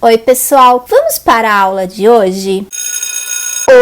Oi pessoal, vamos para a aula de hoje?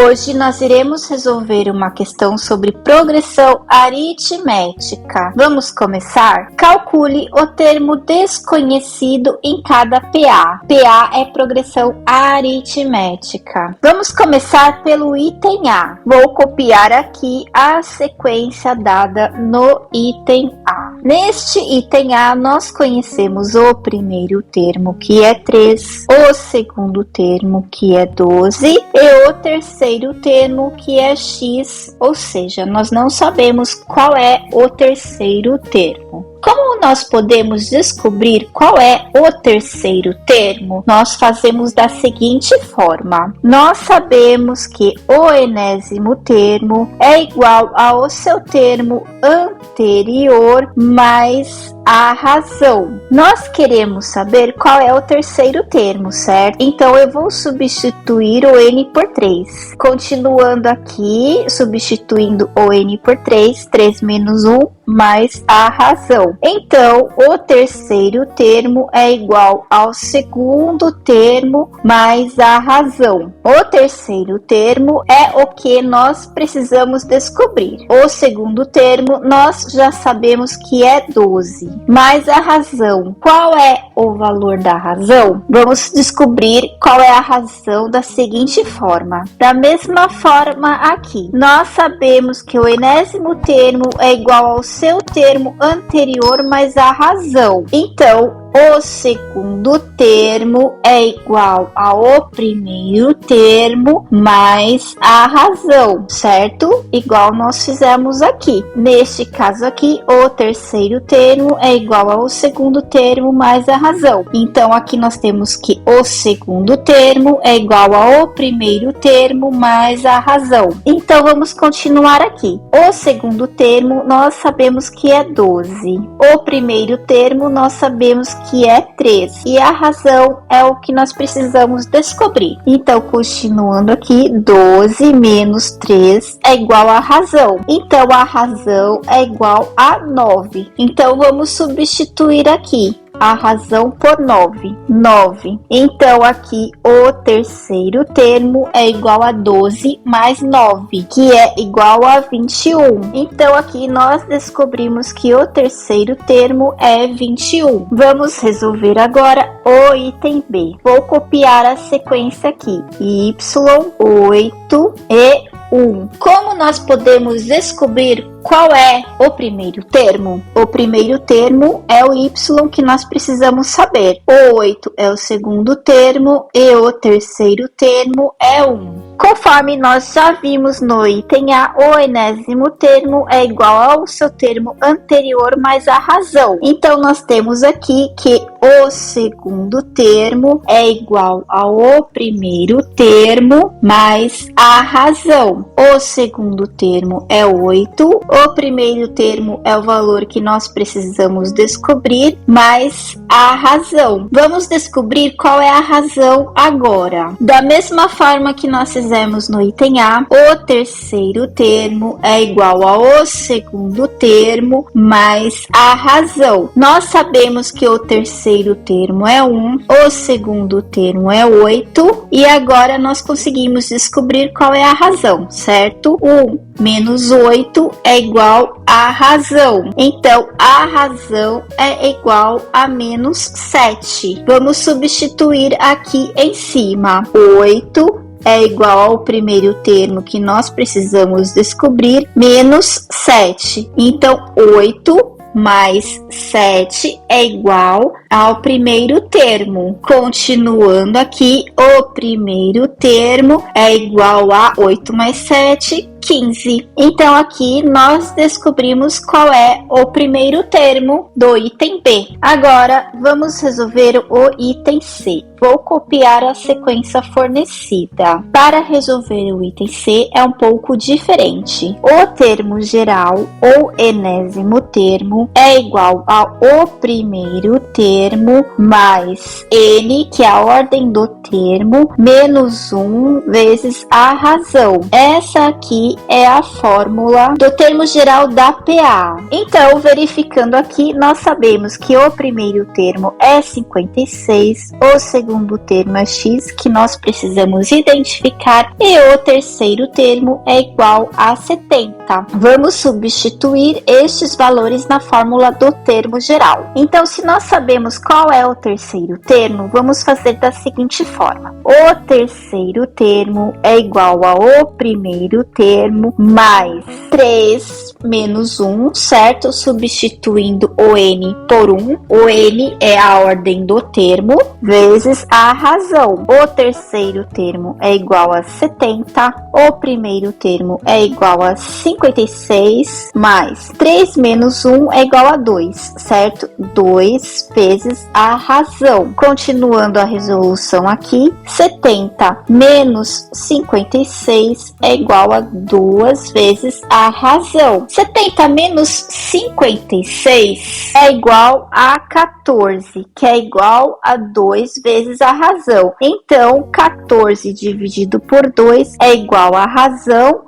Hoje nós iremos resolver uma questão sobre progressão aritmética. Vamos começar? Calcule o termo desconhecido em cada PA. PA é progressão aritmética. Vamos começar pelo item A. Vou copiar aqui a sequência dada no item A. Neste item A, nós conhecemos o primeiro termo, que é 3, o segundo termo, que é 12, e o terceiro termo, que é x, ou seja, nós não sabemos qual é o terceiro termo. Como nós podemos descobrir qual é o terceiro termo? Nós fazemos da seguinte forma. Nós sabemos que o enésimo termo é igual ao seu termo anterior mais a razão. Nós queremos saber qual é o terceiro termo, certo? Então eu vou substituir o n por 3. Continuando aqui, substituindo o n por 3, 3 menos 1 mais a razão. Então, o terceiro termo é igual ao segundo termo mais a razão. O terceiro termo é o que nós precisamos descobrir. O segundo termo, nós já sabemos que é 12. Mais a razão. Qual é o valor da razão? Vamos descobrir qual é a razão da seguinte forma. Da mesma forma aqui. Nós sabemos que o enésimo termo é igual ao seu termo anterior mais a razão. Então, o segundo termo é igual ao primeiro termo mais a razão, certo? Igual nós fizemos aqui. Neste caso aqui, o terceiro termo é igual ao segundo termo mais a razão. Então, aqui nós temos que o segundo termo é igual ao primeiro termo mais a razão. Então, vamos continuar aqui. O segundo termo, nós sabemos que é 12. O primeiro termo, nós sabemos que é 3. E a razão é o que nós precisamos descobrir. Então, continuando aqui, 12 menos 3 é igual à razão. Então, a razão é igual a 9. Então, vamos substituir aqui a razão por 9. 9. Então, aqui, o terceiro termo é igual a 12 mais 9, que é igual a 21. Então, aqui, nós descobrimos que o terceiro termo é 21. Vamos resolver agora o item B. Vou copiar a sequência aqui. Y, 8 e 1. Como nós podemos descobrir qual é o primeiro termo? O primeiro termo é o y que nós precisamos saber. O 8 é o segundo termo e o terceiro termo é 1. Conforme nós já vimos no item A, o enésimo termo é igual ao seu termo anterior mais a razão. Então, nós temos aqui que o segundo termo é igual ao primeiro termo mais a razão. O segundo termo é 8, o primeiro termo é o valor que nós precisamos descobrir, mais a razão. Vamos descobrir qual é a razão agora. Da mesma forma que nós fizemos no item A, o terceiro termo é igual ao segundo termo mais a razão. Nós sabemos que o terceiro termo é 1, o segundo termo é 8, e agora nós conseguimos descobrir qual é a razão, certo? 1 menos 8 é igual à razão. Então, a razão é igual a menos 7. Vamos substituir aqui em cima. 8 é igual ao primeiro termo que nós precisamos descobrir, menos 7. Então, 8 mais 7 é igual ao primeiro termo. Continuando aqui, o primeiro termo é igual a 8 mais 7, 15. Então, aqui nós descobrimos qual é o primeiro termo do item B. Agora, vamos resolver o item C. Vou copiar a sequência fornecida. Para resolver o item C é um pouco diferente. O termo geral, ou enésimo termo, é igual ao primeiro termo mais n, que é a ordem do termo menos 1 vezes a razão. Essa aqui é a fórmula do termo geral da PA. Então, verificando aqui, nós sabemos que o primeiro termo é 56, o segundo termo é x, que nós precisamos identificar, e o terceiro termo é igual a 70. Vamos substituir estes valores na fórmula do termo geral. Então, se nós sabemos qual é o terceiro termo, vamos fazer da seguinte forma: o terceiro termo é igual ao primeiro termo mais 3 menos 1, certo? Substituindo o n por 1. O n é a ordem do termo vezes a razão. O terceiro termo é igual a 70. O primeiro termo é igual a 56 mais 3 menos 1 é igual a 2, certo? 2 vezes a razão. Continuando a resolução aqui, 70 menos 56 é igual a 2 vezes a razão. 70 menos 56 é igual a 14, que é igual a 2 vezes a razão. Então, 14 dividido por 2 é igual a razão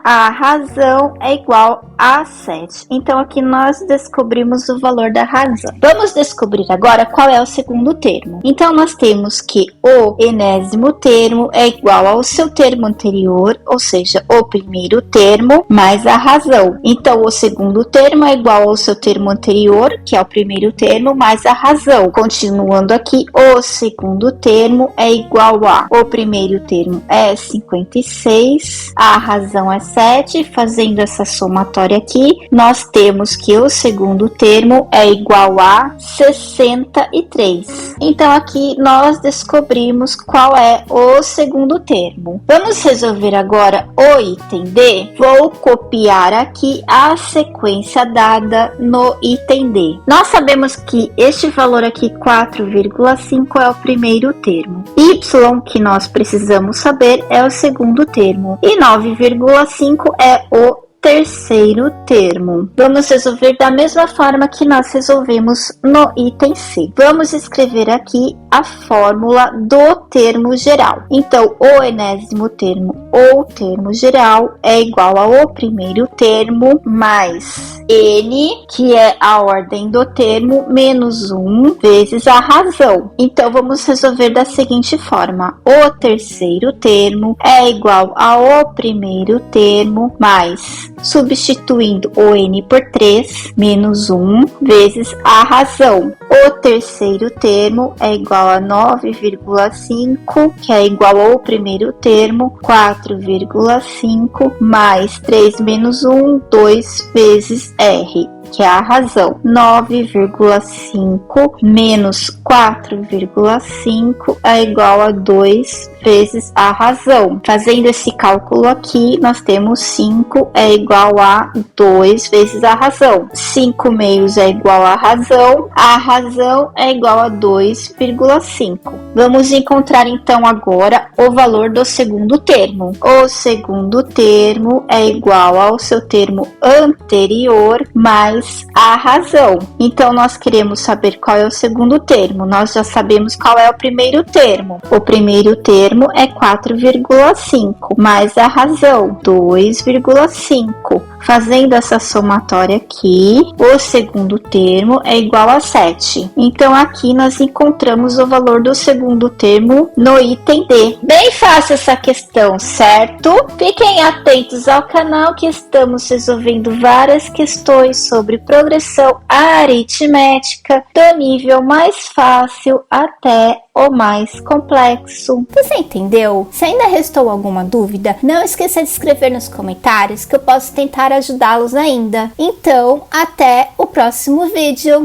é igual a 7. Então, aqui nós descobrimos o valor da razão. Vamos descobrir agora qual é o segundo termo. Então, nós temos que o enésimo termo é igual ao seu termo anterior, ou seja, o primeiro termo mais a razão. Então, o segundo termo é igual ao seu termo anterior, que é o primeiro termo, mais a razão. Continuando aqui, o segundo termo é igual a o primeiro termo é 56, a razão é 7. Fazendo essa somatória aqui, nós temos que o segundo termo é igual a 63. Então, aqui nós descobrimos qual é o segundo termo. Vamos resolver agora o item D. Vou copiar aqui a sequência dada no item D. Nós sabemos que este valor aqui, 4,5, é o primeiro termo. Y, que nós precisamos saber, é o segundo termo. E 9,5 é o terceiro termo. Vamos resolver da mesma forma que nós resolvemos no item C. Vamos escrever aqui a fórmula do termo geral. Então, o enésimo termo ou termo geral é igual ao primeiro termo mais n, que é a ordem do termo, menos 1 vezes a razão. Então, vamos resolver da seguinte forma: o terceiro termo é igual ao primeiro termo mais, substituindo o n por 3, menos 1 vezes a razão. O terceiro termo é igual a 9,5, que é igual ao primeiro termo, 4,5, mais 3 menos 1, 2 vezes r, que é a razão. 9,5 menos 4,5 é igual a 2 vezes a razão. Fazendo esse cálculo aqui, nós temos 5 é igual a 2 vezes a razão. 5 meios é igual a razão é igual a 2,5. Vamos encontrar então agora o valor do segundo termo. O segundo termo é igual ao seu termo anterior mais a razão. Então, nós queremos saber qual é o segundo termo. Nós já sabemos qual é o primeiro termo. O primeiro termo é 4,5 mais a razão, 2,5. Fazendo essa somatória aqui, o segundo termo é igual a 7. Então, aqui nós encontramos o valor do segundo termo no item D. Bem fácil essa questão, certo? Fiquem atentos ao canal que estamos resolvendo várias questões sobre progressão aritmética, do nível mais fácil até o mais complexo. Você entendeu? Se ainda restou alguma dúvida, não esqueça de escrever nos comentários que eu posso tentar ajudá-los ainda. Então, até o próximo vídeo!